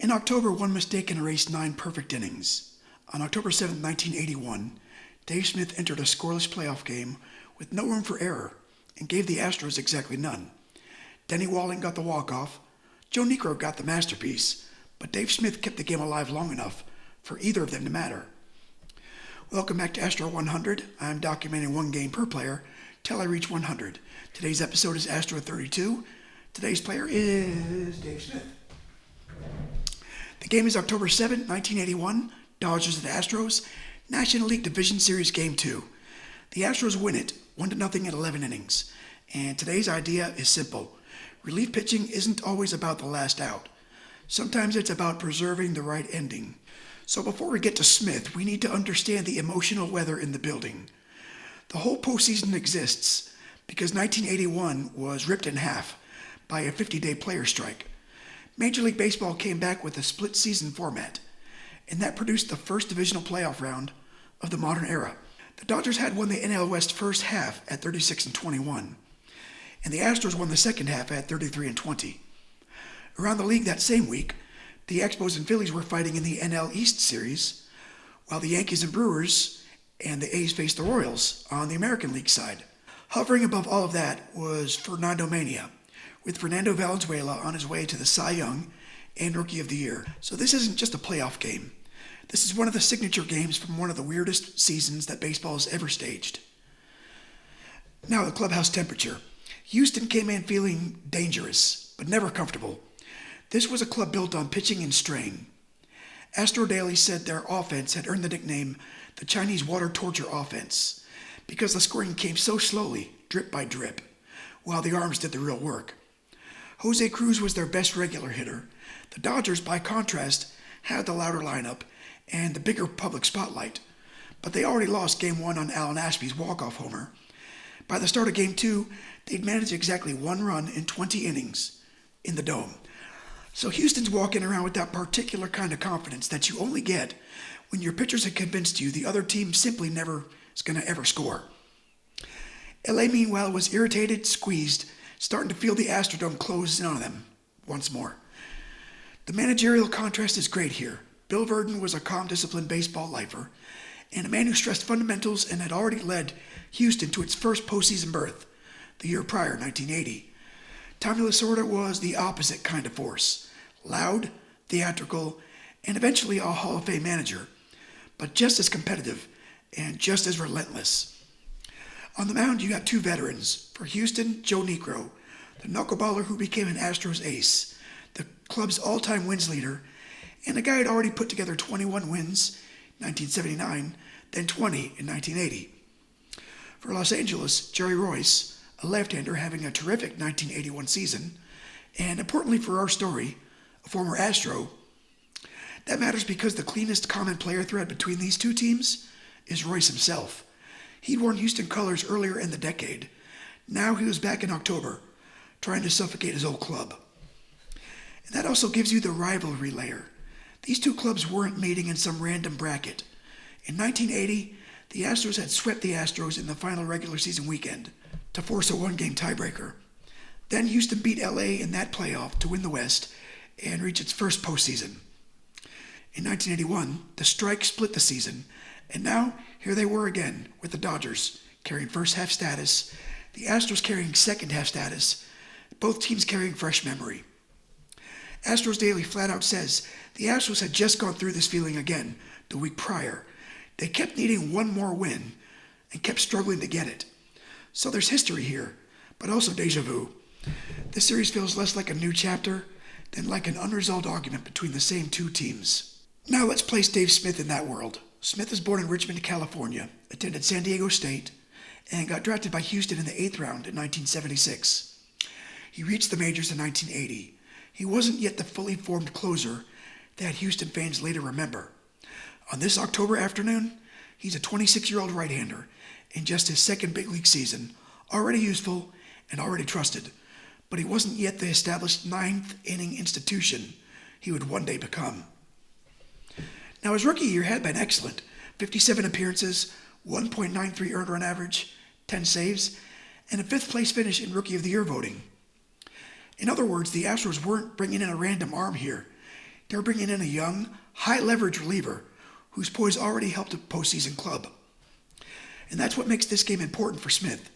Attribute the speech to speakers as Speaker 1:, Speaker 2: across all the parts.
Speaker 1: In October, one mistake erased 9 perfect innings. On October 7, 1981, Dave Smith entered a scoreless playoff game with no room for error and gave the Astros exactly none. Denny Walling got the walk-off, Joe Niekro got the masterpiece, but Dave Smith kept the game alive long enough for either of them to matter. Welcome back to Astro 100. I'm documenting one game per player till I reach 100. Today's episode is Astro 32. Today's player is Dave Smith. The game is October 7, 1981, Dodgers at Astros, National League Division Series Game 2. The Astros win it, 1-0 in 11 innings. And today's idea is simple. Relief pitching isn't always about the last out. Sometimes it's about preserving the right ending. So before we get to Smith, we need to understand the emotional weather in the building. The whole postseason exists because 1981 was ripped in half by a 50-day player strike. Major League Baseball came back with a split-season format, and that produced the first divisional playoff round of the modern era. The Dodgers had won the NL West first half at 36-21, and the Astros won the second half at 33-20. Around the league that same week, the Expos and Phillies were fighting in the NL East Series, while the Yankees and Brewers and the A's faced the Royals on the American League side. Hovering above all of that was Fernando Mania, with Fernando Valenzuela on his way to the Cy Young and Rookie of the Year. So this isn't just a playoff game. This is one of the signature games from one of the weirdest seasons that baseball has ever staged. Now the clubhouse temperature. Houston came in feeling dangerous, but never comfortable. This was a club built on pitching and strain. Astro Daily said their offense had earned the nickname the Chinese water torture offense because the scoring came so slowly, drip by drip, while the arms did the real work. Jose Cruz was their best regular hitter. The Dodgers, by contrast, had the louder lineup and the bigger public spotlight, but they already lost Game 1 on Alan Ashby's walk-off homer. By the start of Game 2, they'd managed exactly 1 run in 20 innings in the Dome. So Houston's walking around with that particular kind of confidence that you only get when your pitchers have convinced you the other team simply never is going to ever score. LA, meanwhile, was irritated, squeezed, starting to feel the Astrodome close in on them once more. The managerial contrast is great here. Bill Verdon was a calm, disciplined baseball lifer, and a man who stressed fundamentals and had already led Houston to its first postseason berth the year prior, 1980. Tommy Lasorda was the opposite kind of force, loud, theatrical, and eventually a Hall of Fame manager, but just as competitive and just as relentless. On the mound, you got 2 veterans. For Houston, Joe Niekro, the knuckleballer who became an Astros ace, the club's all-time wins leader, and a guy who'd already put together 21 wins in 1979, then 20 in 1980. For Los Angeles, Jerry Royce, a left-hander having a terrific 1981 season, and importantly for our story, a former Astro. That matters because the cleanest common player thread between these two teams is Royce himself. He'd worn Houston colors earlier in the decade. Now he was back in October, trying to suffocate his old club. And that also gives you the rivalry layer. These two clubs weren't meeting in some random bracket. In 1980, the Astros had swept the Astros in the final regular season weekend to force a 1-game tiebreaker. Then Houston beat LA in that playoff to win the West and reach its first postseason. In 1981, the strike split the season, and now here they were again with the Dodgers carrying first half status, the Astros carrying second half status, both teams carrying fresh memory. Astros Daily flat out says the Astros had just gone through this feeling again the week prior. They kept needing one more win and kept struggling to get it. So there's history here, but also deja vu. This series feels less like a new chapter than like an unresolved argument between the same two teams. Now let's place Dave Smith in that world. Smith was born in Richmond, California, attended San Diego State, and got drafted by Houston in the 8th round in 1976. He reached the majors in 1980. He wasn't yet the fully formed closer that Houston fans later remember. On this October afternoon, he's a 26-year-old right-hander in just his second big league season, already useful and already trusted, but he wasn't yet the established 9th-inning institution he would one day become. Now, his rookie year had been excellent. 57 appearances, 1.93 earned run average, 10 saves, and a 5th-place finish in Rookie of the Year voting. In other words, the Astros weren't bringing in a random arm here. They're bringing in a young, high-leverage reliever whose poise already helped a postseason club. And that's what makes this game important for Smith.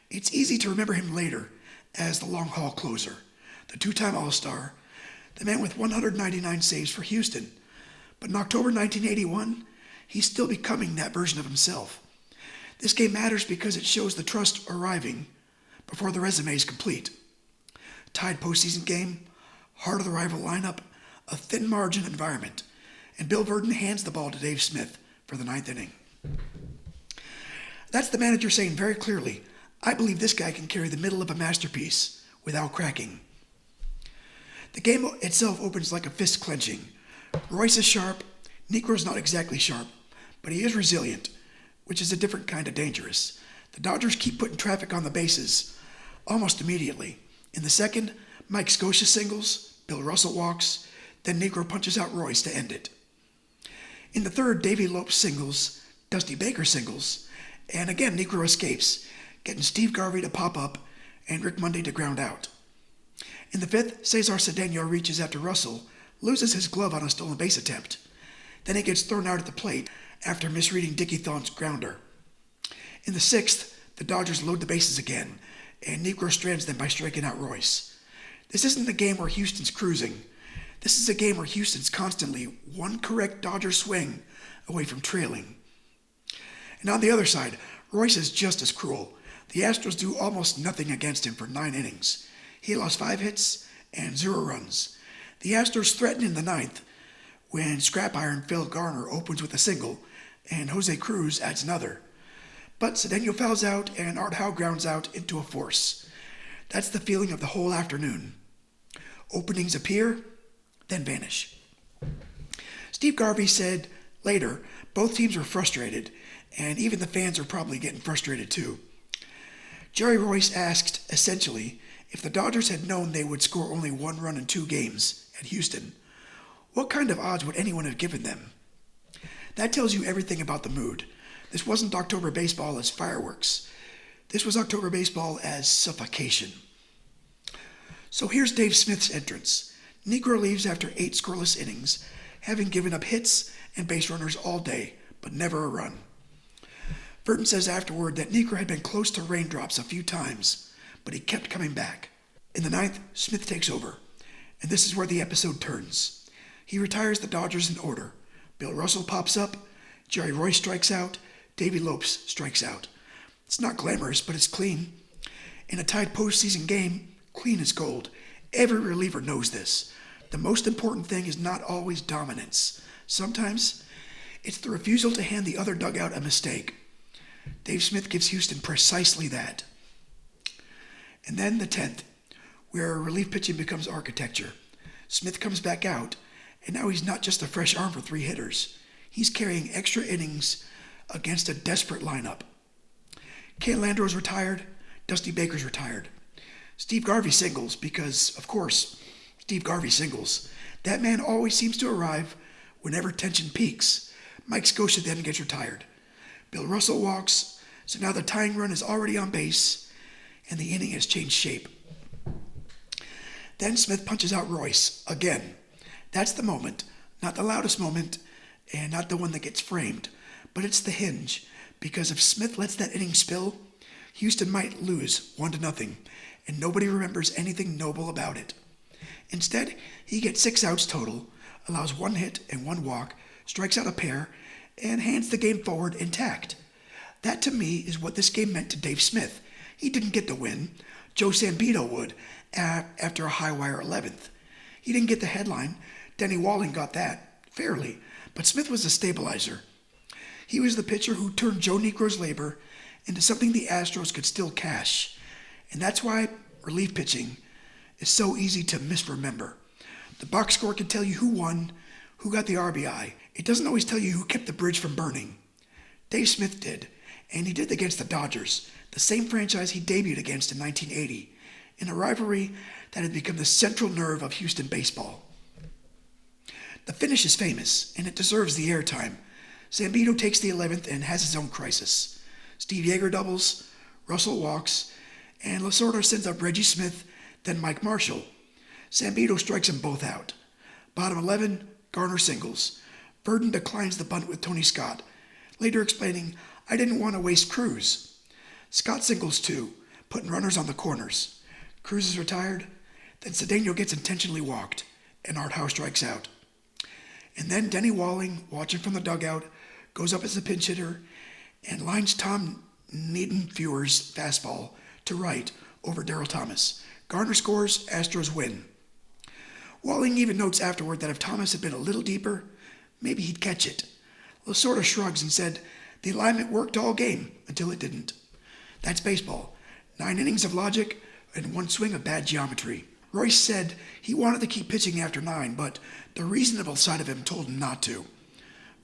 Speaker 1: It's easy to remember him later as the long-haul closer, the two-time All-Star, the man with 199 saves for Houston. But in October 1981, he's still becoming that version of himself. This game matters because it shows the trust arriving before the resume is complete. Tied postseason game, heart of the rival lineup, a thin margin environment, and Bill Verdon hands the ball to Dave Smith for the ninth inning. That's the manager saying very clearly, I believe this guy can carry the middle of a masterpiece without cracking. The game itself opens like a fist clenching. Royce is sharp, Niekro's not exactly sharp, but he is resilient, which is a different kind of dangerous. The Dodgers keep putting traffic on the bases almost immediately. In the second, Mike Scotia singles, Bill Russell walks, then Niekro punches out Royce to end it. In the third, Davey Lopes singles, Dusty Baker singles, and again Niekro escapes, getting Steve Garvey to pop up and Rick Monday to ground out. In the fifth, Cesar Cedeno reaches after Russell, loses his glove on a stolen base attempt. Then he gets thrown out at the plate after misreading Dickie Thon's grounder. In the sixth, the Dodgers load the bases again, and Niekro strands them by striking out Royce. This isn't a game where Houston's cruising. This is a game where Houston's constantly one correct Dodger swing away from trailing. And on the other side, Royce is just as cruel. The Astros do almost nothing against him for 9 innings. He lost 5 hits and 0 runs. The Astros threaten in the ninth when Scrap Iron Phil Garner opens with a single and Jose Cruz adds another. But Cedeno fouls out and Art Howe grounds out into a force. That's the feeling of the whole afternoon. Openings appear, then vanish. Steve Garvey said later, both teams were frustrated, and even the fans are probably getting frustrated too. Jerry Royce asked, essentially, if the Dodgers had known they would score only 1 run in 2 games at Houston, what kind of odds would anyone have given them? That tells you everything about the mood. This wasn't October baseball as fireworks. This was October baseball as suffocation. So here's Dave Smith's entrance. Niekro leaves after 8 scoreless innings, having given up hits and base runners all day, but never a run. Verdon says afterward that Niekro had been close to raindrops a few times, but he kept coming back. In the ninth, Smith takes over, and this is where the episode turns. He retires the Dodgers in order. Bill Russell pops up, Jerry Royce strikes out, Davey Lopes strikes out. It's not glamorous, but it's clean. In a tied postseason game, clean is gold. Every reliever knows this. The most important thing is not always dominance. Sometimes it's the refusal to hand the other dugout a mistake. Dave Smith gives Houston precisely that. And then the 10th, where relief pitching becomes architecture. Smith comes back out, and now he's not just a fresh arm for 3 hitters. He's carrying extra innings against a desperate lineup. Ken Landro's retired, Dusty Baker's retired. Steve Garvey singles because, of course, Steve Garvey singles. That man always seems to arrive whenever tension peaks. Mike Scotia then gets retired. Bill Russell walks, so now the tying run is already on base, and the inning has changed shape. Then Smith punches out Royce, again. That's the moment, not the loudest moment, and not the one that gets framed, but it's the hinge, because if Smith lets that inning spill, Houston might lose 1-0, and nobody remembers anything noble about it. Instead, he gets 6 outs total, allows 1 hit and 1 walk, strikes out a pair, and hands the game forward intact. That to me is what this game meant to Dave Smith. He didn't get the win. Joe Sambito would after a high-wire 11th. He didn't get the headline. Denny Walling got that, fairly, but Smith was a stabilizer. He was the pitcher who turned Joe Niekro's labor into something the Astros could still cash. And that's why relief pitching is so easy to misremember. The box score can tell you who won, who got the RBI. It doesn't always tell you who kept the bridge from burning. Dave Smith did, and he did against the Dodgers, the same franchise he debuted against in 1980, in a rivalry that had become the central nerve of Houston baseball. The finish is famous, and it deserves the airtime. Sambito takes the 11th and has his own crisis. Steve Yeager doubles, Russell walks, and Lasorda sends up Reggie Smith, then Mike Marshall. Sambito strikes them both out. Bottom 11, Garner singles. Verdon declines the bunt with Tony Scott, later explaining, "I didn't want to waste Cruz." Scott singles 2, putting runners on the corners. Cruz is retired, then Cedeno gets intentionally walked, and Art Howe strikes out. And then Denny Walling, watching from the dugout, goes up as a pinch hitter and lines Tom Niedenfuhr's fastball to right over Darryl Thomas. Garner scores, Astros win. Walling even notes afterward that if Thomas had been a little deeper, maybe he'd catch it. Lasorda shrugs and said, "The alignment worked all game until it didn't." That's baseball. 9 innings of logic and 1 swing of bad geometry. Royce said he wanted to keep pitching after 9, but the reasonable side of him told him not to.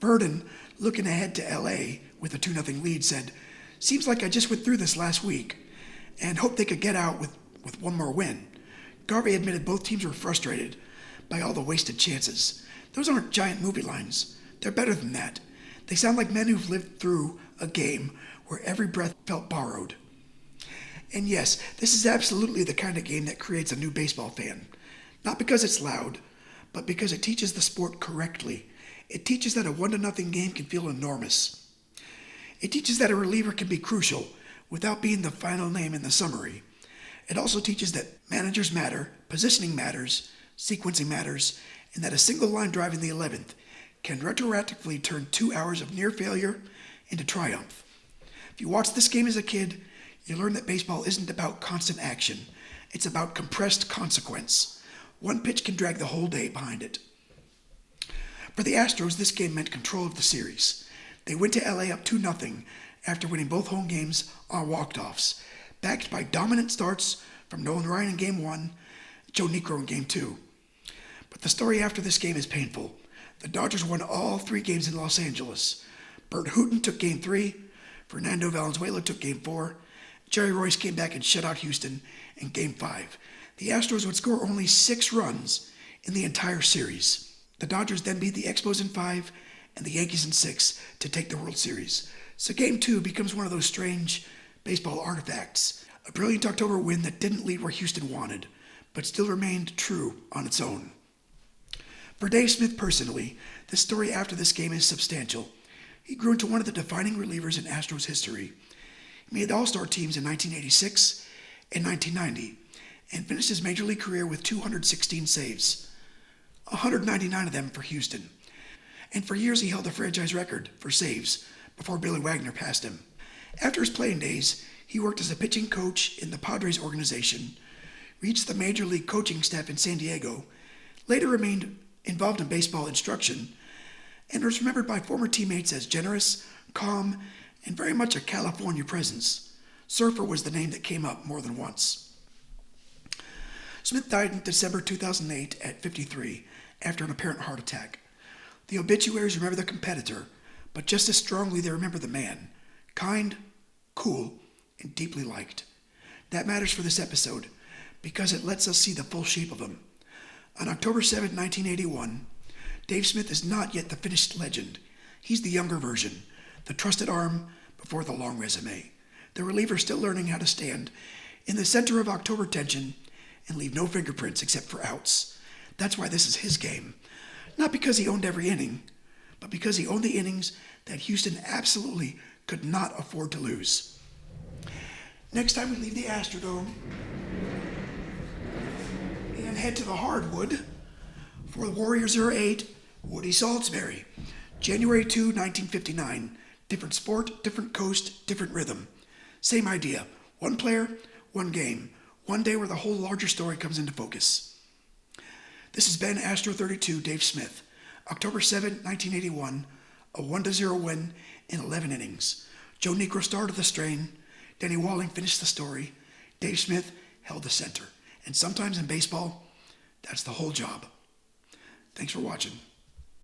Speaker 1: Verdon, looking ahead to L.A. with a 2-0 lead, said, "Seems like I just went through this last week," and hoped they could get out with one more win. Garvey admitted both teams were frustrated by all the wasted chances. Those aren't giant movie lines. They're better than that. They sound like men who've lived through a game where every breath felt borrowed. And yes, this is absolutely the kind of game that creates a new baseball fan. Not because it's loud, but because it teaches the sport correctly. It teaches that a 1-0 game can feel enormous. It teaches that a reliever can be crucial without being the final name in the summary. It also teaches that managers matter, positioning matters, sequencing matters, and that a single line drive in the 11th can retroactively turn 2 hours of near failure into triumph. If you watch this game as a kid, you learn that baseball isn't about constant action. It's about compressed consequence. One pitch can drag the whole day behind it. For the Astros, this game meant control of the series. They went to LA up 2-0 after winning both home games on walk-offs, backed by dominant starts from Nolan Ryan in Game 1, Joe Niekro in Game 2. But the story after this game is painful. The Dodgers won all 3 games in Los Angeles. Bert Hooton took Game 3, Fernando Valenzuela took Game 4, Jerry Royce came back and shut out Houston in Game 5. The Astros would score only 6 runs in the entire series. The Dodgers then beat the Expos in 5 and the Yankees in 6 to take the World Series. So Game 2 becomes one of those strange baseball artifacts. A brilliant October win that didn't lead where Houston wanted, but still remained true on its own. For Dave Smith personally, the story after this game is substantial. He grew into one of the defining relievers in Astros history. He made All-Star teams in 1986 and 1990 and finished his major league career with 216 saves, 199 of them for Houston. And for years he held the franchise record for saves before Billy Wagner passed him. After his playing days, he worked as a pitching coach in the Padres organization, reached the major league coaching staff in San Diego, later remained involved in baseball instruction, and was remembered by former teammates as generous, calm, and very much a California presence. Surfer was the name that came up more than once. Smith died in December 2008 at 53 after an apparent heart attack. The obituaries remember the competitor, but just as strongly they remember the man. Kind, cool, and deeply liked. That matters for this episode because it lets us see the full shape of him. On October 7, 1981, Dave Smith is not yet the finished legend. He's the younger version, the trusted arm before the long resume. The reliever still learning how to stand in the center of October tension and leave no fingerprints except for outs. That's why this is his game. Not because he owned every inning, but because he owned the innings that Houston absolutely could not afford to lose. Next time we leave the Astrodome and head to the hardwood for the Warriors 08, Woody Salisbury. January 2, 1959. Different sport, different coast, different rhythm. Same idea. One player, one game. One day where the whole larger story comes into focus. This has been Astro 32, Dave Smith. October 7, 1981. A 1-0 win in 11 innings. Joe Niekro started the strain. Denny Walling finished the story. Dave Smith held the center. And sometimes in baseball, that's the whole job. Thanks for watching.